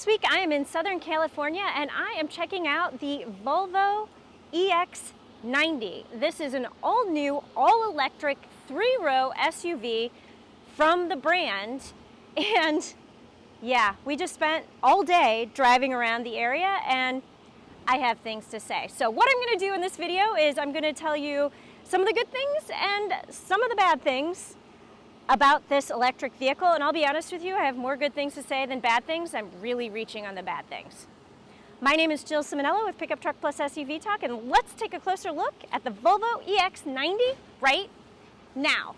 This week I am in Southern California and I am checking out the Volvo EX90. This is an all-new, all-electric, three-row SUV from the brand. And yeah, we just spent all day driving around the area and I have things to say. So what I'm going to do in this video is I'm going to tell you some of the good things and some of the bad things about this electric vehicle, and I'll be honest with you, I have more good things to say than bad things. I'm really reaching on the bad things. My name is Jill Ciminillo with Pickup Truck Plus SUV Talk, and let's take a closer look at the Volvo EX90 right now.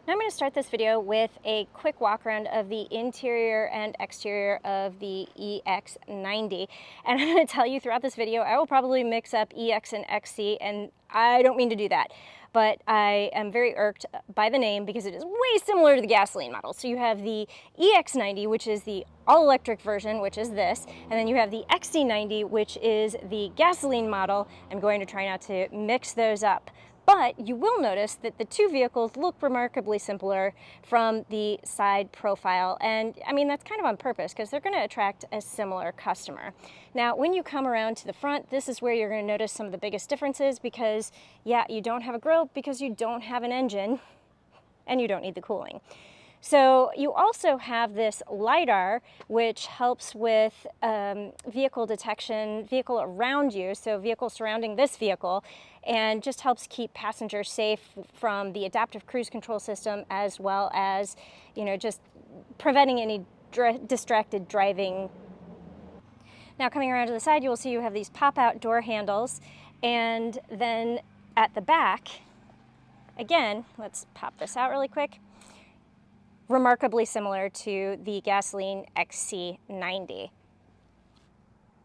Now I'm going to start this video with a quick walk around of the interior and exterior of the EX90. And I'm going to tell you throughout this video, I will probably mix up EX and XC, and I don't mean to do that. But I am very irked by the name because it is way similar to the gasoline model. So you have the EX90, which is the all-electric version, which is this, and then you have the XC90, which is the gasoline model. I'm going to try not to mix those up. But you will notice that the two vehicles look remarkably similar from the side profile. And I mean, that's kind of on purpose because they're going to attract a similar customer. Now, when you come around to the front, this is where you're going to notice some of the biggest differences because, yeah, you don't have a grille because you don't have an engine and you don't need the cooling. So you also have this LiDAR, which helps with vehicle detection, vehicle around you, so vehicle surrounding this vehicle, and just helps keep passengers safe from the adaptive cruise control system, as well as, you know, just preventing any distracted driving. Now, coming around to the side, you will see you have these pop-out door handles, and then at the back, again, let's pop this out really quick. Remarkably similar to the gasoline XC90.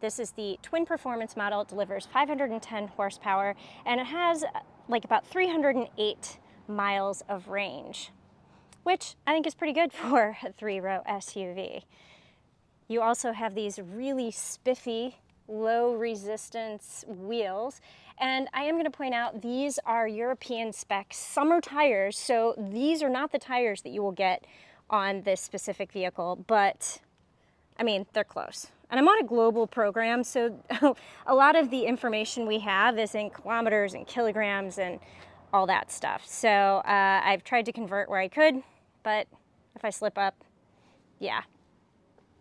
This is the twin performance model. It delivers 510 horsepower and it has like about 308 miles of range, which I think is pretty good for a three-row SUV. You also have these really spiffy, low resistance wheels. And I am going to point out these are European spec summer tires, so these are not the tires that you will get on this specific vehicle, but I mean, they're close. And I'm on a global program, so a lot of the information we have is in kilometers and kilograms and all that stuff. So I've tried to convert where I could, but if I slip up, yeah,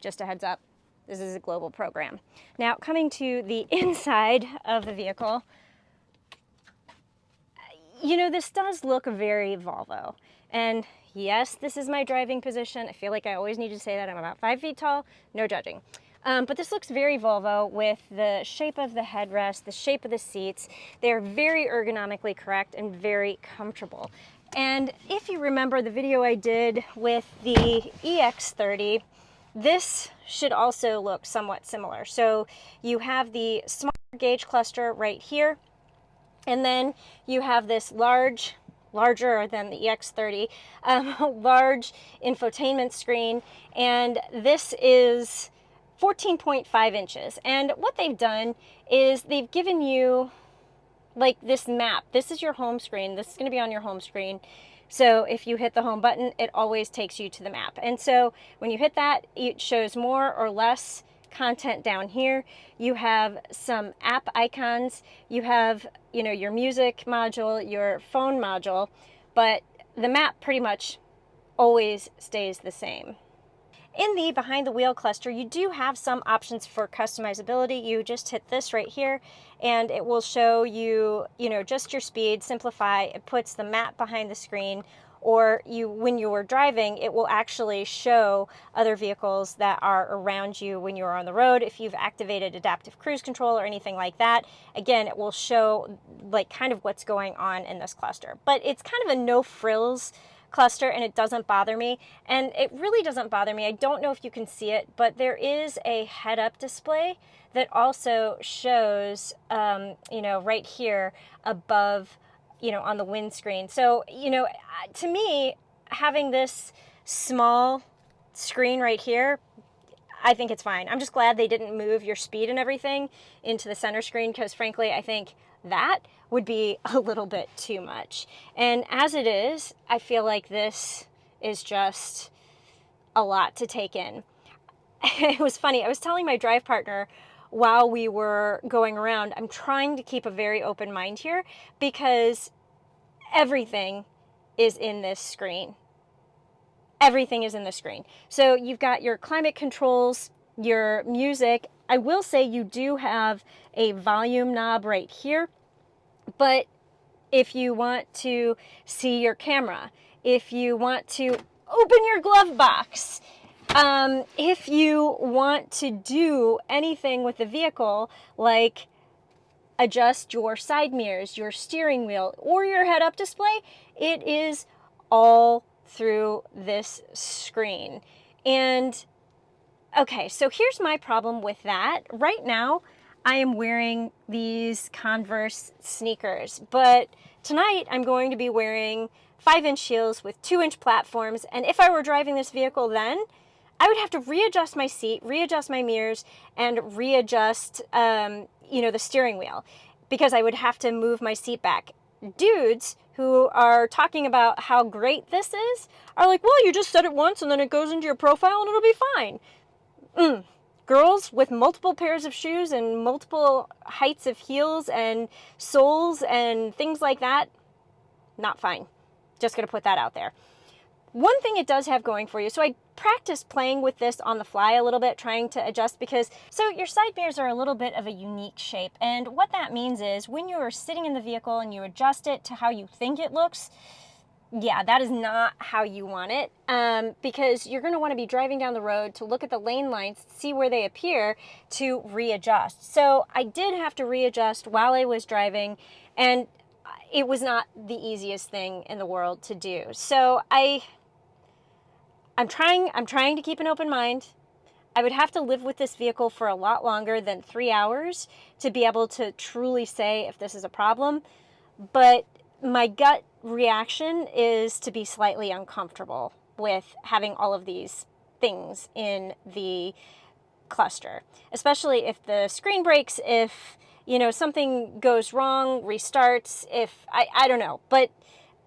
just a heads up. This is a global program. Now, coming to the inside of the vehicle, you know, this does look very Volvo. And yes, this is my driving position. I feel like I always need to say that. I'm about 5 feet tall, no judging. But this looks very Volvo with the shape of the headrest, the shape of the seats. They're very ergonomically correct and very comfortable. And if you remember the video I did with the EX30, this should also look somewhat similar. So you have the smart gauge cluster right here, and then you have this larger than the EX30, large infotainment screen, and this is 14.5 inches. And what they've done is they've given you like this map. This is your home screen. This is going to be on your home screen. So if you hit the home button, it always takes you to the map. And so when you hit that, it shows more or less content down here. You have some app icons. You have, you know, your music module, your phone module, but the map pretty much always stays the same. In the behind the wheel cluster, you do have some options for customizability. You just hit this right here and it will show you, you know, just your speed, simplify. It puts the map behind the screen, or when you are driving, it will actually show other vehicles that are around you when you're on the road. If you've activated adaptive cruise control or anything like that, again, it will show like kind of what's going on in this cluster. But it's kind of a no frills cluster and it doesn't bother me, and it really doesn't bother me. I don't know if you can see it, but there is a head-up display that also shows you know, right here above, you know, on the windscreen. So, you know, to me, having this small screen right here, I think it's fine. I'm just glad they didn't move your speed and everything into the center screen, because frankly, I think that would be a little bit too much. And as it is, I feel like this is just a lot to take in. it was funny. I was telling my drive partner while we were going around, I'm trying to keep a very open mind here because everything is in this screen. Everything is in the screen. So you've got your climate controls, your music. I will say you do have a volume knob right here, but if you want to see your camera, if you want to open your glove box, if you want to do anything with the vehicle, like adjust your side mirrors, your steering wheel, or your head-up display, it is all through this screen. And okay, so here's my problem with that. Right now, I am wearing these Converse sneakers, but tonight I'm going to be wearing 5-inch heels with 2-inch platforms, and if I were driving this vehicle then, I would have to readjust my seat, readjust my mirrors, and readjust, the steering wheel, because I would have to move my seat back. Dudes who are talking about how great this is are like, well, you just set it once and then it goes into your profile and it'll be fine. Girls with multiple pairs of shoes and multiple heights of heels and soles and things like that, not fine. Just gonna put that out there. One thing it does have going for you, so I practiced playing with this on the fly a little bit, trying to adjust, because so your side mirrors are a little bit of a unique shape, and what that means is when you are sitting in the vehicle and you adjust it to how you think it looks, yeah, that is not how you want it, because you're going to want to be driving down the road to look at the lane lines, see where they appear, to readjust. So I did have to readjust while I was driving, and it was not the easiest thing in the world to do. So I'm trying to keep an open mind. I would have to live with this vehicle for a lot longer than 3 hours to be able to truly say if this is a problem. But my gut reaction is to be slightly uncomfortable with having all of these things in the cluster, especially if the screen breaks, if something goes wrong, restarts, if I don't know. But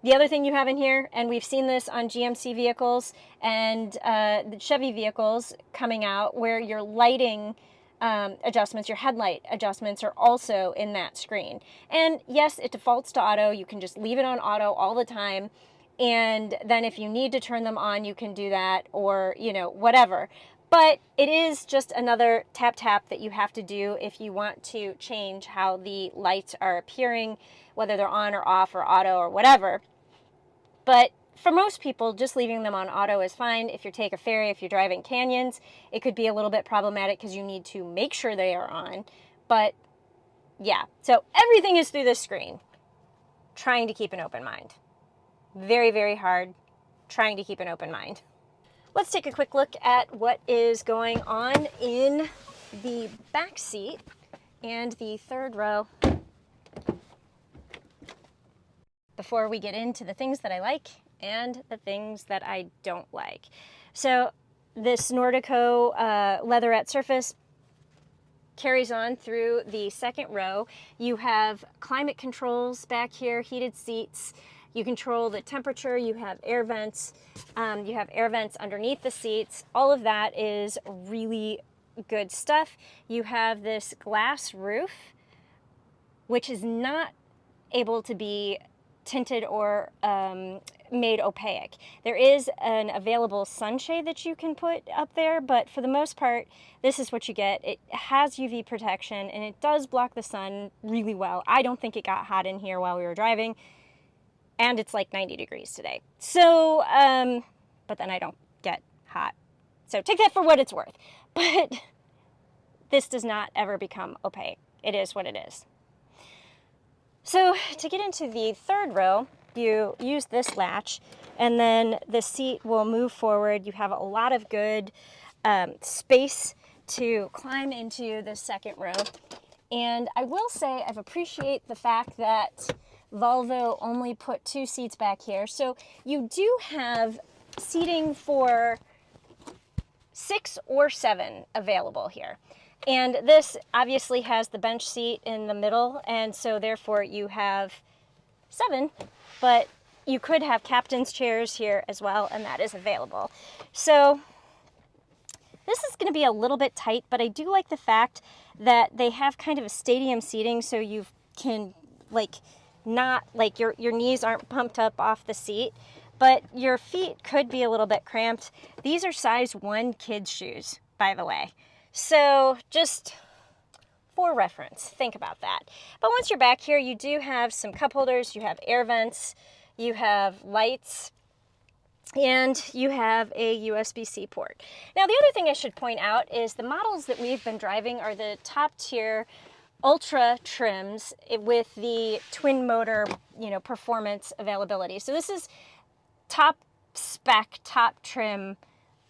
the other thing you have in here, and we've seen this on GMC vehicles and the Chevy vehicles coming out, where your lighting adjustments, your headlight adjustments are also in that screen. And yes, it defaults to auto. You can just leave it on auto all the time. And then if you need to turn them on, you can do that, or, whatever. But it is just another tap that you have to do if you want to change how the lights are appearing, whether they're on or off or auto or whatever. But for most people, just leaving them on auto is fine. If you take a ferry, if you're driving canyons, it could be a little bit problematic because you need to make sure they are on. But yeah, so everything is through this screen. Trying to keep an open mind. Very, very hard. Trying to keep an open mind. Let's take a quick look at what is going on in the back seat and the third row before we get into the things that I like and the things that I don't like. So this Nordico leatherette surface carries on through the second row. You have climate controls back here, heated seats. You control the temperature, you have air vents, underneath the seats. All of that is really good stuff. You have this glass roof, which is not able to be tinted or made opaque. There is an available sunshade that you can put up there, but for the most part, this is what you get. It has UV protection, and it does block the sun really well. I don't think it got hot in here while we were driving, and it's like 90 degrees today. So, but then I don't get hot. So take that for what it's worth. But this does not ever become opaque. It is what it is. So to get into the third row, you use this latch, and then the seat will move forward. You have a lot of good space to climb into the second row. And I will say I've appreciated the fact that Volvo only put 2 seats back here. So you do have seating for 6 or 7 available here. And this obviously has the bench seat in the middle, and so therefore you have 7, but you could have captain's chairs here as well, and that is available. So This is going to be a little bit tight, but I do like the fact that they have kind of a stadium seating, so you can like not like your knees aren't pumped up off the seat, but your feet could be a little bit cramped. These are size 1 kids shoes, by the way. So just for reference, think about that. But once you're back here, you do have some cup holders, you have air vents, you have lights, and you have a USB-C port. Now, the other thing I should point out is the models that we've been driving are the top tier ultra trims with the twin motor, performance availability. So this is top spec, top trim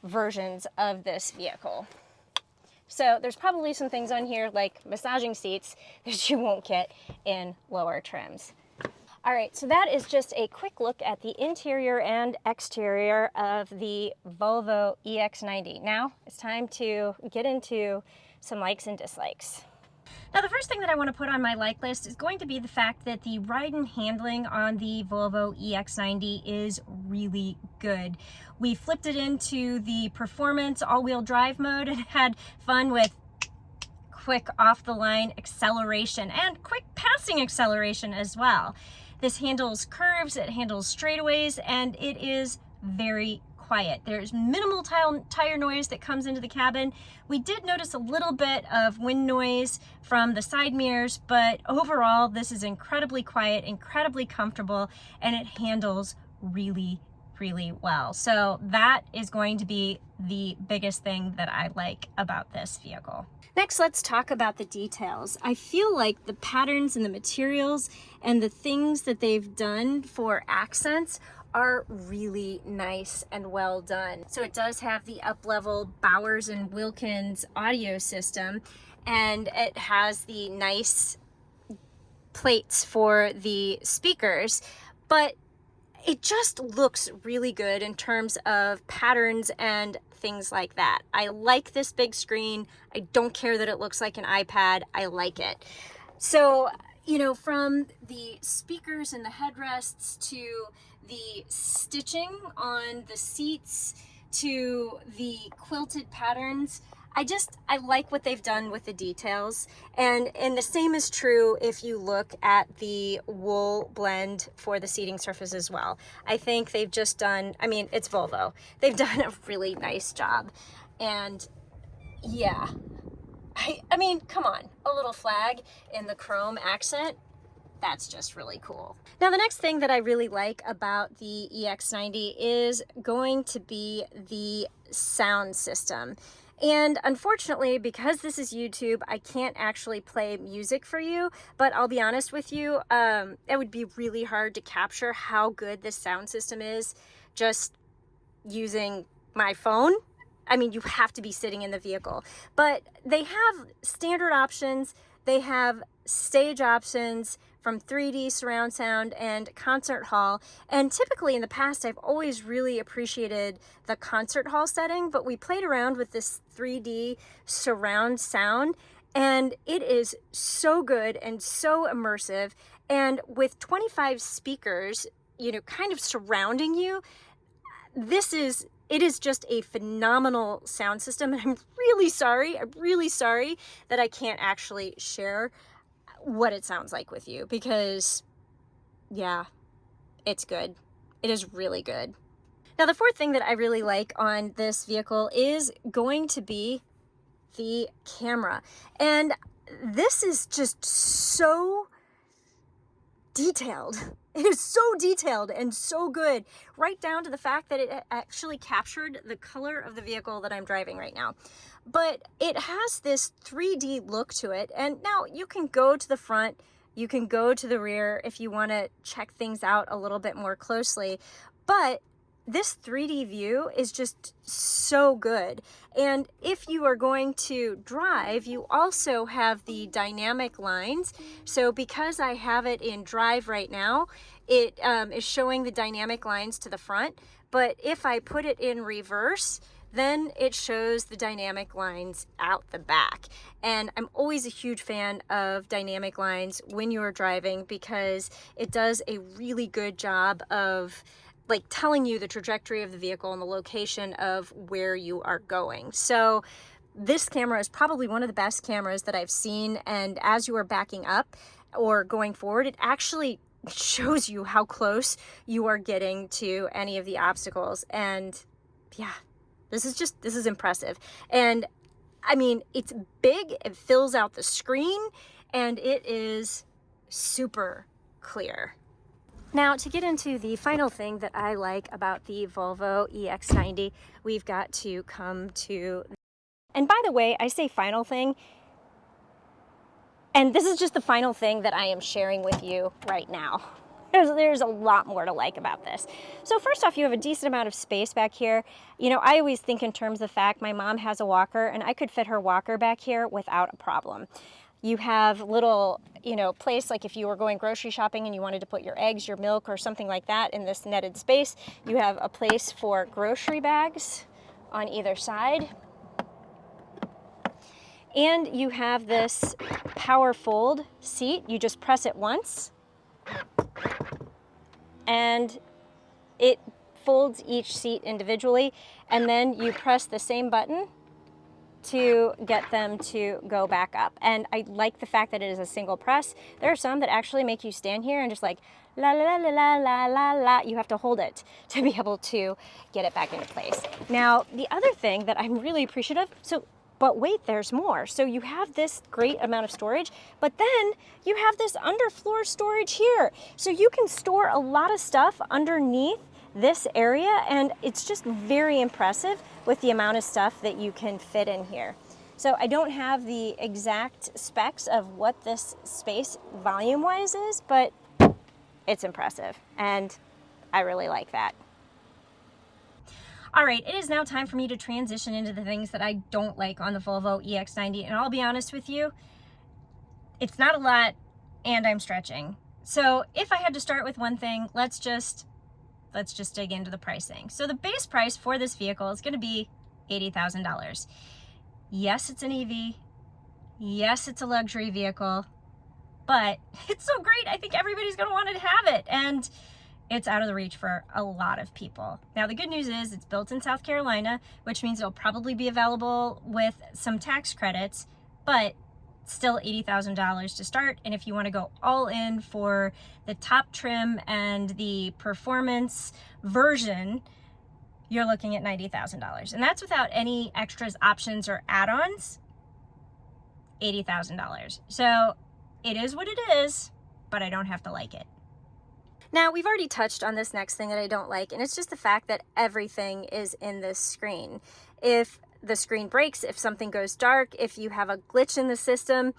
versions of this vehicle. So there's probably some things on here like massaging seats that you won't get in lower trims. All right, so that is just a quick look at the interior and exterior of the Volvo EX90. Now it's time to get into some likes and dislikes. Now, the first thing that I want to put on my like list is going to be the fact that the ride and handling on the Volvo EX90 is really good. We flipped it into the performance all-wheel drive mode and had fun with quick off-the-line acceleration and quick passing acceleration as well. This handles curves, it handles straightaways, and it is very quiet. There's minimal tire noise that comes into the cabin. We did notice a little bit of wind noise from the side mirrors, but overall this is incredibly quiet, incredibly comfortable, and it handles really well. So that is going to be the biggest thing that I like about this vehicle. Next, let's talk about the details. I feel like the patterns and the materials and the things that they've done for accents are really nice and well done. So it does have the up-level Bowers and Wilkins audio system, and it has the nice plates for the speakers, but it just looks really good in terms of patterns and things like that. I like this big screen. I don't care that it looks like an iPad. I like it. So, from the speakers and the headrests to the stitching on the seats to the quilted patterns, I like what they've done with the details. And the same is true if you look at the wool blend for the seating surface as well. I think they've just done, it's Volvo. They've done a really nice job. And yeah, come on, a little flag in the chrome accent. That's just really cool. Now, the next thing that I really like about the EX90 is going to be the sound system. And unfortunately, because this is YouTube, I can't actually play music for you, but I'll be honest with you, it would be really hard to capture how good this sound system is just using my phone. You have to be sitting in the vehicle. But they have standard options, they have stage options from 3D surround sound and concert hall. And typically in the past, I've always really appreciated the concert hall setting, but we played around with this 3D surround sound, and it is so good and so immersive. And with 25 speakers, kind of surrounding you, it is just a phenomenal sound system. And I'm really sorry that I can't actually share what it sounds like with you, because yeah, it's good. It is really good. Now, the fourth thing that I really like on this vehicle is going to be the camera. And this is just so detailed. It is so detailed and so good, right down to the fact that it actually captured the color of the vehicle that I'm driving right now. But it has this 3D look to it. And now you can go to the front, you can go to the rear if you want to check things out a little bit more closely. But this 3D view is just so good. And if you are going to drive, you also have the dynamic lines. So because I have it in drive right now, it is showing the dynamic lines to the front. But if I put it in reverse, then it shows the dynamic lines out the back. And I'm always a huge fan of dynamic lines when you're driving, because it does a really good job of like telling you the trajectory of the vehicle and the location of where you are going. So this camera is probably one of the best cameras that I've seen, and as you are backing up or going forward, it actually shows you how close you are getting to any of the obstacles. And yeah, this is impressive. And I mean, it's big, it fills out the screen, and it is super clear. Now, to get into the final thing that I like about the Volvo EX90, we've got to come to, and by the way, I say final thing, and this is just the final thing that I am sharing with you right now. There's a lot more to like about this. So first off, you have a decent amount of space back here. You know, I always think in terms of the fact my mom has a walker, and I could fit her walker back here without a problem. You have little, you know, place like if you were going grocery shopping and you wanted to put your eggs, your milk, or something like that in this netted space. You have a place for grocery bags on either side. And you have this power fold seat. You just press it once and it folds each seat individually, and then you press the same button to get them to go back up. And I like the fact that it is a single press. There are some that actually make you stand here and just like la la la la la la la. You have to hold it to be able to get it back into place. Now, the other thing that I'm really appreciative, but wait, there's more. So you have this great amount of storage, but then you have this underfloor storage here. So you can store a lot of stuff underneath this area, and it's just very impressive with the amount of stuff that you can fit in here. So I don't have the exact specs of what this space volume-wise is, but it's impressive, and I really like that. All right, it is now time for me to transition into the things that I don't like on the Volvo EX90, and I'll be honest with you, it's not a lot, and I'm stretching. So if I had to start with one thing, let's just dig into the pricing. So the base price for this vehicle is going to be $80,000. Yes, it's an EV. Yes, it's a luxury vehicle, but it's so great. I think everybody's going to want to have it, and it's out of the reach for a lot of people. Now, the good news is it's built in South Carolina, which means it'll probably be available with some tax credits, but still $80,000 to start. And if you want to go all in for the top trim and the performance version, you're looking at $90,000. And that's without any extras, options, or add-ons. $80,000. So it is what it is, but I don't have to like it. Now, we've already touched on this next thing that I don't like, and it's just the fact that everything is in this screen. If the screen breaks, if something goes dark, if you have a glitch in the system,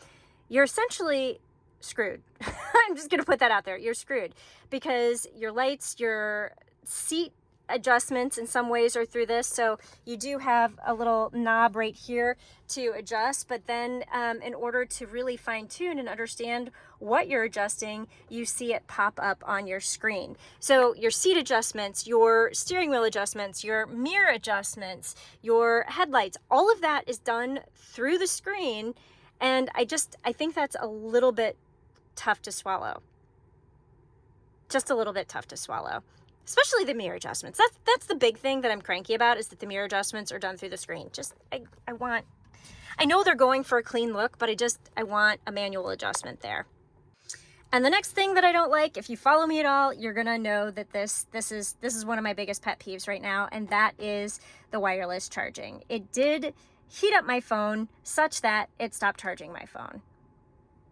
you're essentially screwed. I'm just gonna put that out there. You're screwed because your lights, your seat adjustments in some ways are through this. So you do have a little knob right here to adjust, but then in order to really fine tune and understand what you're adjusting, you see it pop up on your screen. So your seat adjustments, your steering wheel adjustments, your mirror adjustments, your headlights, all of that is done through the screen. And I think that's a little bit tough to swallow. Just a little bit tough to swallow. Especially the mirror adjustments. That's the big thing that I'm cranky about, is that the mirror adjustments are done through the screen. I know they're going for a clean look, but I want a manual adjustment there. And the next thing that I don't like, if you follow me at all, you're gonna know that this is one of my biggest pet peeves right now, and that is the wireless charging. It did heat up my phone such that it stopped charging my phone.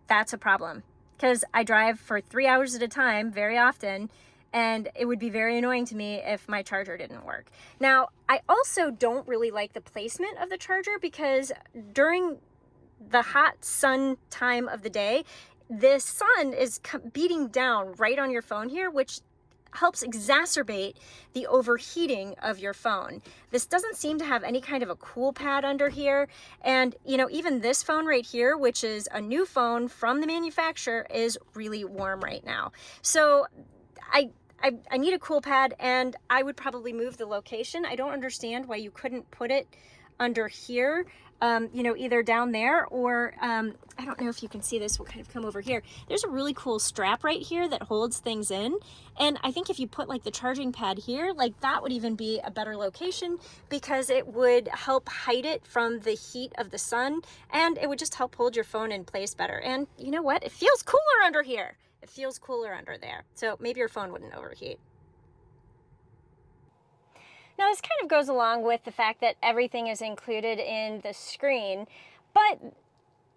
That's a problem, because I drive for 3 hours at a time very often, and it would be very annoying to me if my charger didn't work. Now, I also don't really like the placement of the charger, because during the hot sun time of the day, the sun is beating down right on your phone here, which helps exacerbate the overheating of your phone. This doesn't seem to have any kind of a cool pad under here. And, you know, even this phone right here, which is a new phone from the manufacturer, is really warm right now. So I need a cool pad, and I would probably move the location. I don't understand why you couldn't put it under here. you know, either down there or, I don't know if you can see this, we'll kind of come over here. There's a really cool strap right here that holds things in. And I think if you put like the charging pad here, like that would even be a better location because it would help hide it from the heat of the sun, and it would just help hold your phone in place better. And you know what? It feels cooler under here. It feels cooler under there. So maybe your phone wouldn't overheat. Now this kind of goes along with the fact that everything is included in the screen, but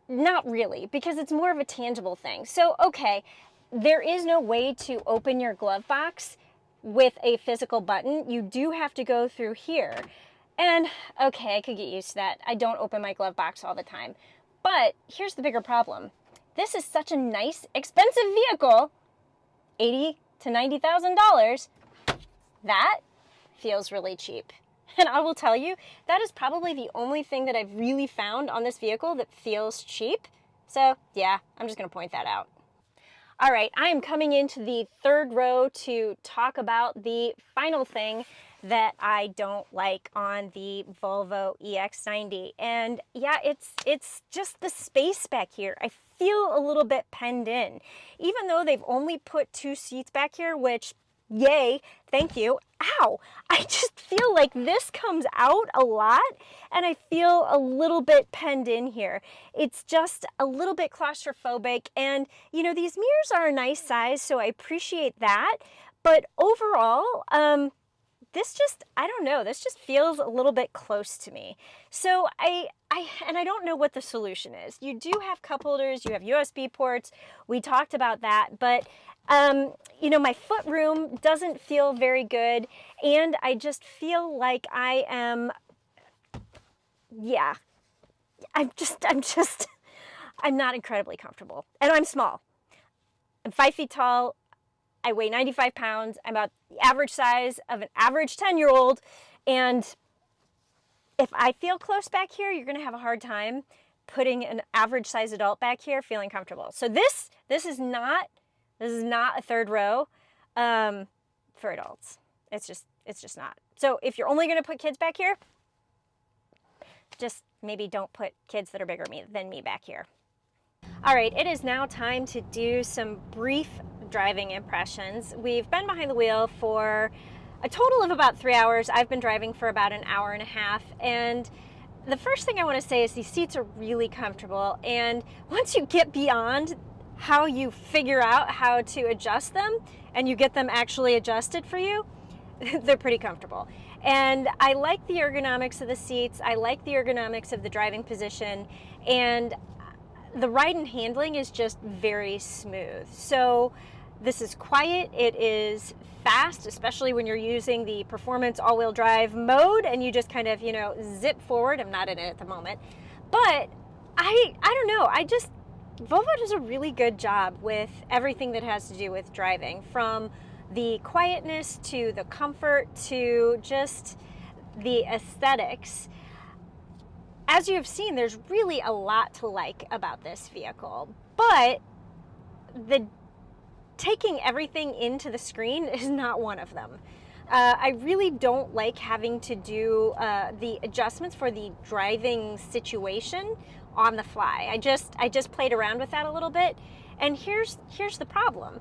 not really, because it's more of a tangible thing. So, okay, there is no way to open your glove box with a physical button. You do have to go through here. And okay, I could get used to that. I don't open my glove box all the time. But here's the bigger problem. This is such a nice, expensive vehicle, $80,000 to $90,000. That feels really cheap. And I will tell you, that is probably the only thing that I've really found on this vehicle that feels cheap. So yeah, I'm just gonna point that out. All right, I am coming into the third row to talk about the final thing that I don't like on the Volvo EX90. And yeah, it's just the space back here. I feel a little bit penned in. Even though they've only put 2 seats back here, which yay, thank you. Ow, I just feel like this comes out a lot and I feel a little bit penned in here. It's just a little bit claustrophobic, and you know, these mirrors are a nice size, so I appreciate that. But overall, this just, I don't know, this just feels a little bit close to me. So I don't know what the solution is. You do have cup holders, you have USB ports, we talked about that, but you know, my foot room doesn't feel very good, and I just feel like I am, yeah, I'm not incredibly comfortable, and I'm small. I'm 5 feet tall, I weigh 95 pounds, I'm about the average size of an average 10-year-old, and if I feel close back here, you're gonna have a hard time putting an average size adult back here feeling comfortable. So this is not a third row for adults. It's just not. So if you're only gonna put kids back here, just maybe don't put kids that are bigger than me back here. All right, it is now time to do some brief driving impressions. We've been behind the wheel for a total of about 3 hours. I've been driving for about an hour and a half, and the first thing I want to say is these seats are really comfortable, and once you get beyond how you figure out how to adjust them and you get them actually adjusted for you, they're pretty comfortable. And I like the ergonomics of the seats, I like the ergonomics of the driving position, and the ride and handling is just very smooth. So this is quiet, it is fast, especially when you're using the performance all-wheel drive mode and you just kind of, you know, zip forward. I'm not in it at the moment, but I don't know, Volvo does a really good job with everything that has to do with driving, from the quietness to the comfort to just the aesthetics. As you have seen, there's really a lot to like about this vehicle, but taking everything into the screen is not one of them. I really don't like having to do the adjustments for the driving situation on the fly. I just played around with that a little bit, and here's the problem.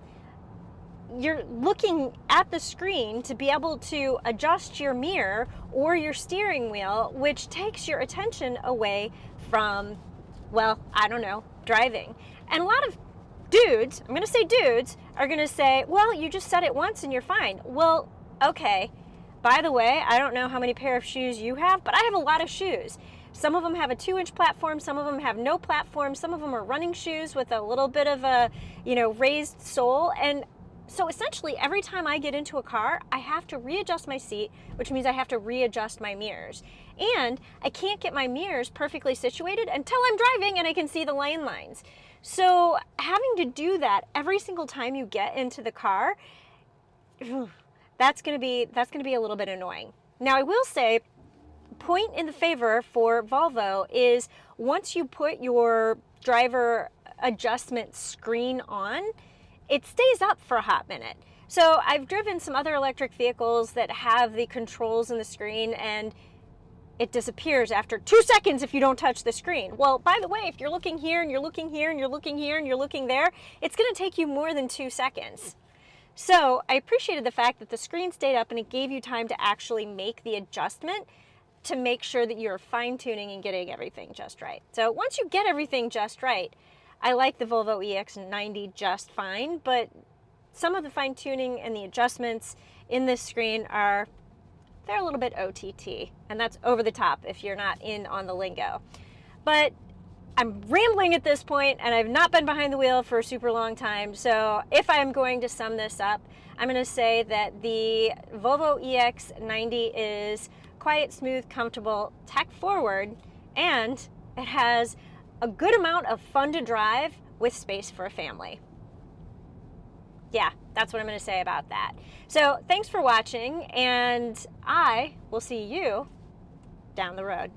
You're looking at the screen to be able to adjust your mirror or your steering wheel, which takes your attention away from, well, I don't know, driving. And a lot of dudes, I'm gonna say dudes, are gonna say, well, you just said it once and you're fine. Well, okay. By the way, I don't know how many pair of shoes you have, but I have a lot of shoes. Some of them have a 2-inch platform, some of them have no platform, some of them are running shoes with a little bit of a, you know, raised sole. And so essentially every time I get into a car, I have to readjust my seat, which means I have to readjust my mirrors. And I can't get my mirrors perfectly situated until I'm driving and I can see the lane lines. So having to do that every single time you get into the car, that's gonna be a little bit annoying. Now I will say, point in the favor for Volvo is once you put your driver adjustment screen on, it stays up for a hot minute. So I've driven some other electric vehicles that have the controls in the screen, and it disappears after 2 seconds if you don't touch the screen. Well, by the way, if you're looking here and you're looking here and you're looking here and you're looking there, it's going to take you more than 2 seconds. So I appreciated the fact that the screen stayed up and it gave you time to actually make the adjustment to make sure that you're fine-tuning and getting everything just right. So once you get everything just right, I like the Volvo EX90 just fine, but some of the fine-tuning and the adjustments in this screen they're a little bit OTT, and that's over the top if you're not in on the lingo. But I'm rambling at this point, and I've not been behind the wheel for a super long time, so if I'm going to sum this up, I'm going to say that the Volvo EX90 is quiet, smooth, comfortable, tech-forward, and it has a good amount of fun to drive with space for a family. Yeah, that's what I'm going to say about that. So thanks for watching, and I will see you down the road.